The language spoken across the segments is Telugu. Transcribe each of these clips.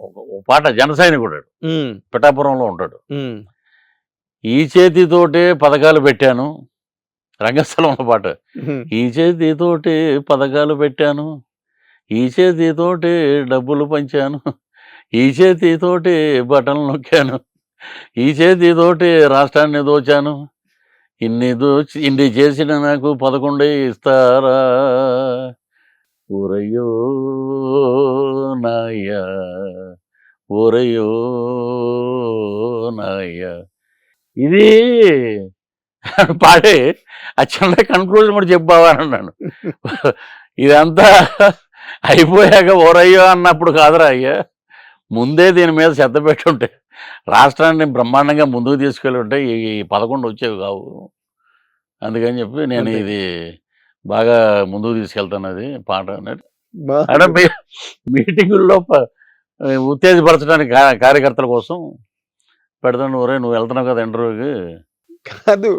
ఒక పాట జనసైనికుడు ఉమ్, పిఠాపురంలో ఉంటాడు. ఉమ్, ఈ చేతితోటే పథకాలు పెట్టాను, రంగస్థలంలో పాట. ఉమ్. ఈ చేతితోటే పథకాలు పెట్టాను, ఈ చేతితోటే డబ్బులు పంచాను, ఈ చేతితోటే బటన్లు నొక్కాను, ఈ చేతితోటే రాష్ట్రాన్ని దోచాను, ఇన్ని చేసిన నాకు 11 ఇస్తారా, ఊరయ్యో నాయ్యా, ఊరయ్యో నాయ్యా. ఇది పాడే ఆ చిన్న కన్క్లూజన్ కూడా చెప్పావా అని అన్నాను. ఇదంతా అయిపోయాక ఓరయ్యో అన్నప్పుడు కాదురా అయ్యా, ముందే దీని మీద శ్రద్ధ పెట్టుంటే రాష్ట్రాన్ని బ్రహ్మాండంగా ముందుకు తీసుకెళ్ళి ఉంటే ఈ 11 వచ్చేవి కావు. అందుకని చెప్పి నేను అంతే. ఇది బాగా ముందుకు తీసుకెళ్తాను అది పాట అన్నట్టు. బా- అంటే మీటింగుల్లో ఉత్తేజపరచడానికి కార్యకర్తల కోసం పెడతాను. ఒరే నువ్వు వెళ్తున్నావు కదా ఇంటర్వ్యూకి, కాదు,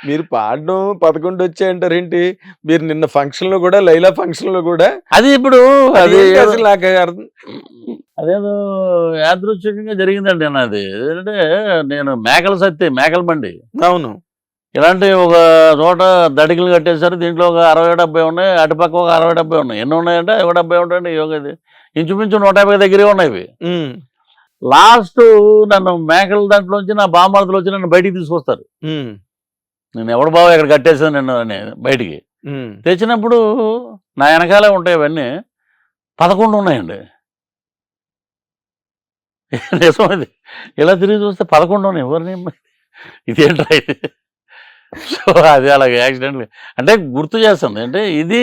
మీరు పాడడం 11 వచ్చాయంటారేంటి? మీరు నిన్న ఫంక్షన్ లో కూడా, లైలా ఫంక్షన్ లో కూడా అది ఇప్పుడు అది అదేంటి అసలు నాకు అర్థం. అదేదో యాదృచ్ఛికంగా జరిగిందండి నాది. ఏంటంటే నేను మేకల బండి అవును. ఇలాంటి ఒక చోట దడికలు కట్టేశారు. దీంట్లో ఒక 60-70 ఉన్నాయి, అటుపక్క ఒక 60-70 ఉన్నాయి. ఎన్ని ఉన్నాయంటే 70 ఉంటాయండి. ఇది ఇంచుమించు 150 దగ్గరే ఉన్నాయి ఇవి. ఉమ్, లాస్ట్ నన్ను మేకల దాంట్లోంచి నా బామర్దులు వచ్చి నన్ను బయటికి తీసుకొస్తారు. ఉమ్, నేను ఎవడు బావ ఇక్కడ కట్టేసాను నిన్ను అని బయటికి ఉమ్. తెచ్చినప్పుడు నా వెనకాలే ఉంటాయి అవన్నీ. 11 ఉన్నాయండి. నిజం ఇది. ఇలా తిరిగి చూస్తే 11 ఉన్నాయి. ఎవరిని ఇదేంట్రా ఇది. సో అది అలాగే యాక్సిడెంట్ అంటే గుర్తు చేస్తుంది. అంటే ఇది